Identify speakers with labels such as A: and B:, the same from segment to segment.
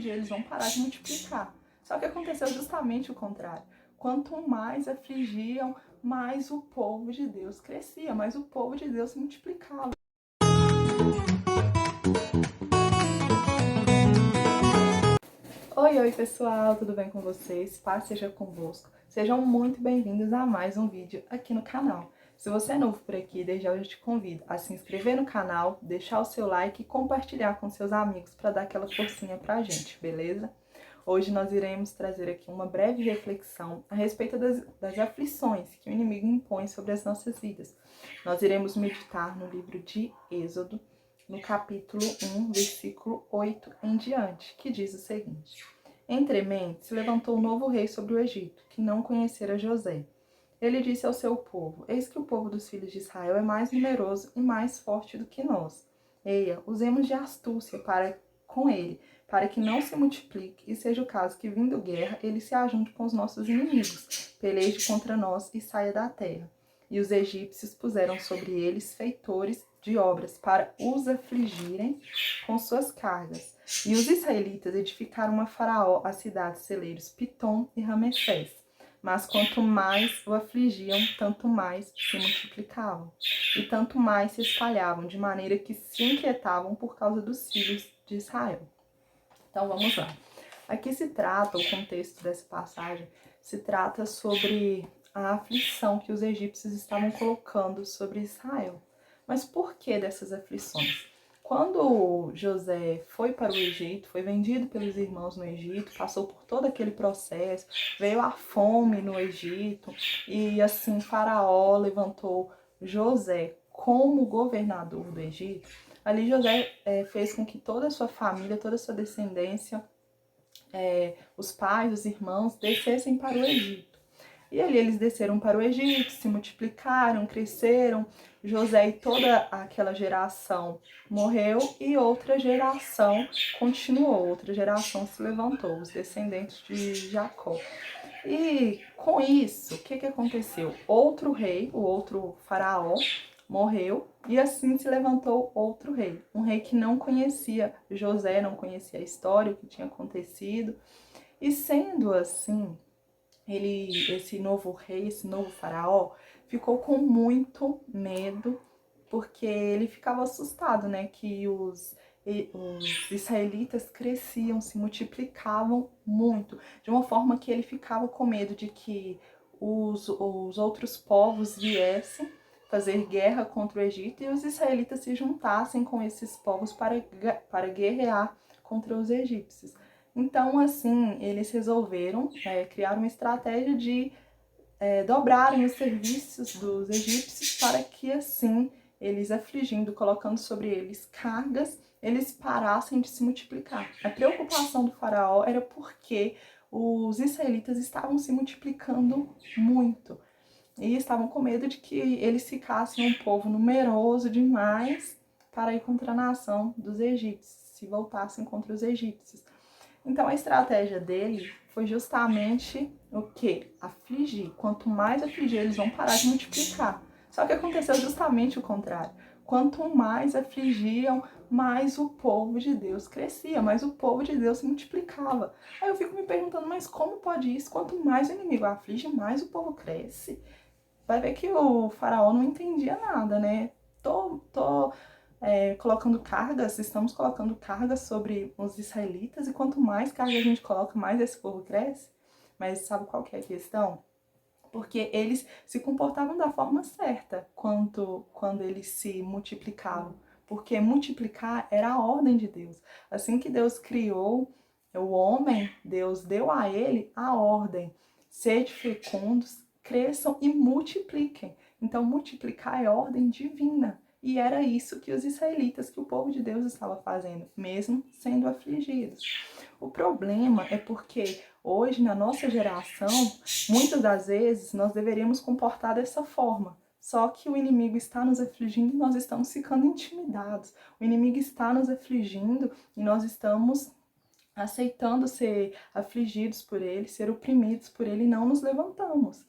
A: afligir, eles vão parar de multiplicar. Só que aconteceu justamente o contrário. Quanto mais afligiam, mais o povo de Deus crescia, mais o povo de Deus se multiplicava. Oi, pessoal, tudo bem com vocês? Paz seja convosco. Sejam muito bem-vindos a mais um vídeo aqui no canal. Se você é novo por aqui, desde já eu te convido a se inscrever no canal, deixar o seu like e compartilhar com seus amigos para dar aquela forcinha pra gente, beleza? Hoje nós iremos trazer aqui uma breve reflexão a respeito das aflições que o inimigo impõe sobre as nossas vidas. Nós iremos meditar no livro de Êxodo, no capítulo 1, versículo 8 em diante, que diz o seguinte: Entremente se levantou um novo rei sobre o Egito, que não conhecera José. Ele disse ao seu povo: Eis que o povo dos filhos de Israel é mais numeroso e mais forte do que nós. Eia, usemos de astúcia com ele, para que não se multiplique, e seja o caso que, vindo guerra, ele se ajunte com os nossos inimigos, peleje contra nós e saia da terra. E os egípcios puseram sobre eles feitores de obras para os afligirem com suas cargas. E os israelitas edificaram a Faraó as cidades celeiros Pitom e Ramessés. Mas quanto mais o afligiam, tanto mais se multiplicavam. E tanto mais se espalhavam, de maneira que se inquietavam por causa dos filhos de Israel. Então vamos lá. Aqui se trata, o contexto dessa passagem, se trata sobre a aflição que os egípcios estavam colocando sobre Israel. Mas por que dessas aflições? Quando José foi para o Egito, foi vendido pelos irmãos no Egito, passou por todo aquele processo, veio a fome no Egito e assim Faraó levantou José como governador do Egito. Ali José fez com que toda a sua família, toda a sua descendência, os pais, os irmãos, descessem para o Egito. E ali eles desceram para o Egito, se multiplicaram, cresceram. José e toda aquela geração morreu e outra geração continuou, outra geração se levantou, os descendentes de Jacó. E com isso, o que aconteceu? Outro rei, o outro faraó, morreu e assim se levantou outro rei. Um rei que não conhecia José, não conhecia a história, o que tinha acontecido. E sendo assim, esse novo rei, esse novo faraó, ficou com muito medo, porque ele ficava assustado, né? Que os israelitas cresciam, se multiplicavam muito, de uma forma que ele ficava com medo de que os outros povos viessem fazer guerra contra o Egito e os israelitas se juntassem com esses povos para guerrear contra os egípcios. Então, assim, eles resolveram criar uma estratégia de dobrarem os serviços dos egípcios para que, assim, eles afligindo, colocando sobre eles cargas, eles parassem de se multiplicar. A preocupação do faraó era porque os israelitas estavam se multiplicando muito e estavam com medo de que eles ficassem um povo numeroso demais para ir contra a nação dos egípcios, se voltassem contra os egípcios. Então a estratégia dele foi justamente o quê? Afligir. Quanto mais afligir, eles vão parar de multiplicar. Só que aconteceu justamente o contrário. Quanto mais afligiam, mais o povo de Deus crescia, mais o povo de Deus se multiplicava. Aí eu fico me perguntando, mas como pode isso? Quanto mais o inimigo aflige, mais o povo cresce. Vai ver que o faraó não entendia nada, né? Estamos colocando cargas sobre os israelitas, e quanto mais carga a gente coloca, mais esse povo cresce. Mas sabe qual que é a questão? Porque eles se comportavam da forma certa quando eles se multiplicavam. Porque multiplicar era a ordem de Deus. Assim que Deus criou o homem, Deus deu a ele a ordem: sede fecundos, cresçam e multipliquem. Então, multiplicar é ordem divina. E era isso que os israelitas, que o povo de Deus estava fazendo, mesmo sendo afligidos. O problema é porque hoje, na nossa geração, muitas das vezes nós deveríamos comportar dessa forma. Só que o inimigo está nos afligindo e nós estamos ficando intimidados. O inimigo está nos afligindo e nós estamos aceitando ser afligidos por ele, ser oprimidos por ele, e não nos levantamos.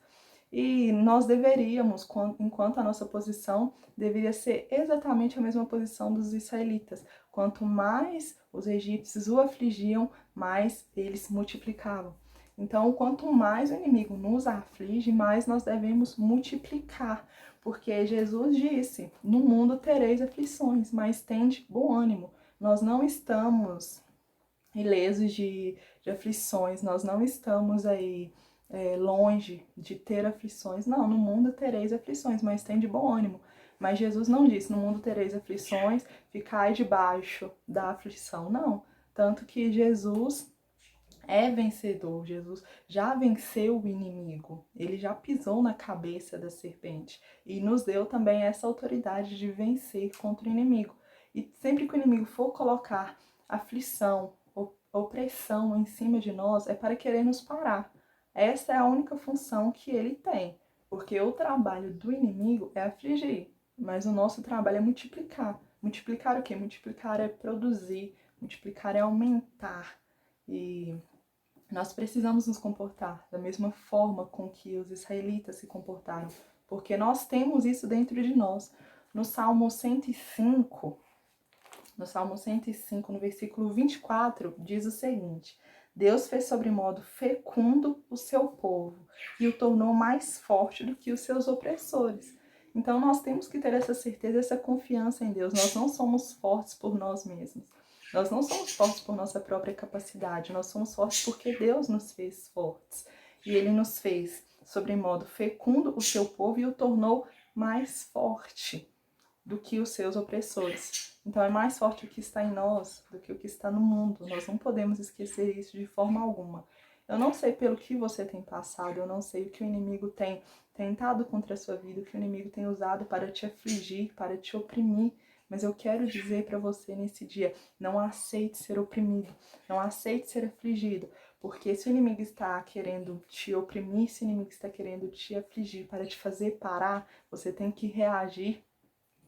A: E nós deveríamos, enquanto a nossa posição deveria ser exatamente a mesma posição dos israelitas. Quanto mais os egípcios o afligiam, mais eles se multiplicavam. Então, quanto mais o inimigo nos aflige, mais nós devemos multiplicar. Porque Jesus disse: no mundo tereis aflições, mas tende bom ânimo. Nós não estamos ilesos de aflições, nós não estamos aí longe de ter aflições. Não, no mundo tereis aflições, mas tende bom ânimo. Mas Jesus não disse: no mundo tereis aflições, ficai debaixo da aflição. Não. Tanto que Jesus é vencedor, Jesus já venceu o inimigo, ele já pisou na cabeça da serpente e nos deu também essa autoridade de vencer contra o inimigo. E sempre que o inimigo for colocar aflição, opressão em cima de nós, é para querer nos parar. Essa é a única função que ele tem, porque o trabalho do inimigo é afligir, mas o nosso trabalho é multiplicar. Multiplicar o quê? Multiplicar é produzir, multiplicar é aumentar. E nós precisamos nos comportar da mesma forma com que os israelitas se comportaram, porque nós temos isso dentro de nós. No Salmo 105, no versículo 24, diz o seguinte: Deus fez sobremodo fecundo o seu povo e o tornou mais forte do que os seus opressores. Então nós temos que ter essa certeza, essa confiança em Deus. Nós não somos fortes por nós mesmos. Nós não somos fortes por nossa própria capacidade, nós somos fortes porque Deus nos fez fortes. E Ele nos fez, sobremodo fecundo, o seu povo e o tornou mais forte do que os seus opressores. Então é mais forte o que está em nós do que o que está no mundo. Nós não podemos esquecer isso de forma alguma. Eu não sei pelo que você tem passado, eu não sei o que o inimigo tem tentado contra a sua vida, o que o inimigo tem usado para te afligir, para te oprimir. Mas eu quero dizer para você nesse dia: não aceite ser oprimido, não aceite ser afligido, porque se o inimigo está querendo te oprimir, se o inimigo está querendo te afligir para te fazer parar, você tem que reagir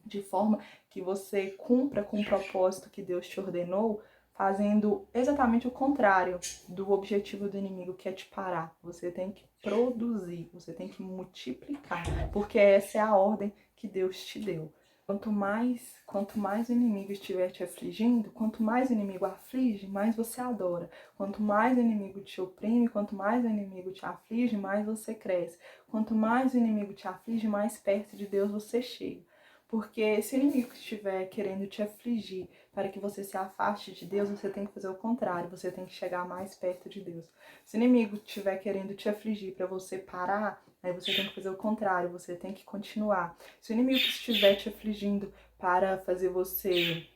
A: de forma que você cumpra com o propósito que Deus te ordenou, fazendo exatamente o contrário do objetivo do inimigo, que é te parar. Você tem que produzir, você tem que multiplicar, porque essa é a ordem que Deus te deu. Quanto mais o inimigo estiver te afligindo, quanto mais o inimigo aflige, mais você adora. Quanto mais o inimigo te oprime, quanto mais o inimigo te aflige, mais você cresce. Quanto mais o inimigo te aflige, mais perto de Deus você chega. Porque se o inimigo estiver querendo te afligir para que você se afaste de Deus, você tem que fazer o contrário, você tem que chegar mais perto de Deus. Se o inimigo estiver querendo te afligir para você parar, aí você tem que fazer o contrário, você tem que continuar. Se o inimigo estiver te afligindo para fazer você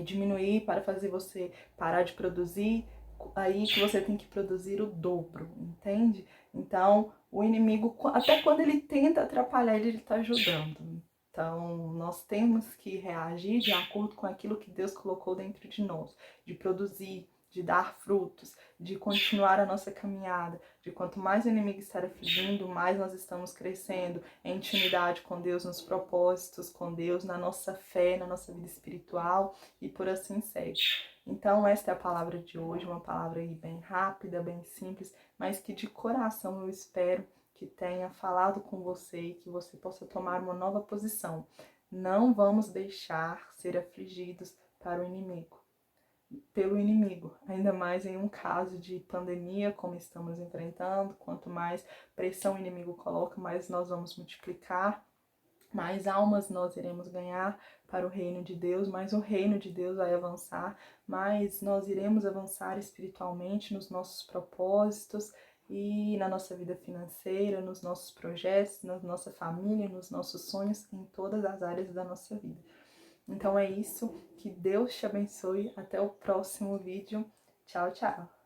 A: diminuir, para fazer você parar de produzir, aí que você tem que produzir o dobro, entende? Então, o inimigo, até quando ele tenta atrapalhar, ele está ajudando. Então, nós temos que reagir de acordo com aquilo que Deus colocou dentro de nós, de produzir, de dar frutos, de continuar a nossa caminhada, de quanto mais o inimigo estar afligindo, mais nós estamos crescendo em intimidade com Deus, nos propósitos com Deus, na nossa fé, na nossa vida espiritual e por assim segue. Então, esta é a palavra de hoje, uma palavra aí bem rápida, bem simples, mas que de coração eu espero que tenha falado com você e que você possa tomar uma nova posição. Não vamos deixar ser afligidos pelo inimigo, ainda mais em um caso de pandemia como estamos enfrentando. Quanto mais pressão o inimigo coloca, mais nós vamos multiplicar, mais almas nós iremos ganhar para o reino de Deus, mais o reino de Deus vai avançar, mais nós iremos avançar espiritualmente nos nossos propósitos e na nossa vida financeira, nos nossos projetos, na nossa família, nos nossos sonhos, em todas as áreas da nossa vida. Então é isso, que Deus te abençoe, até o próximo vídeo. Tchau, tchau!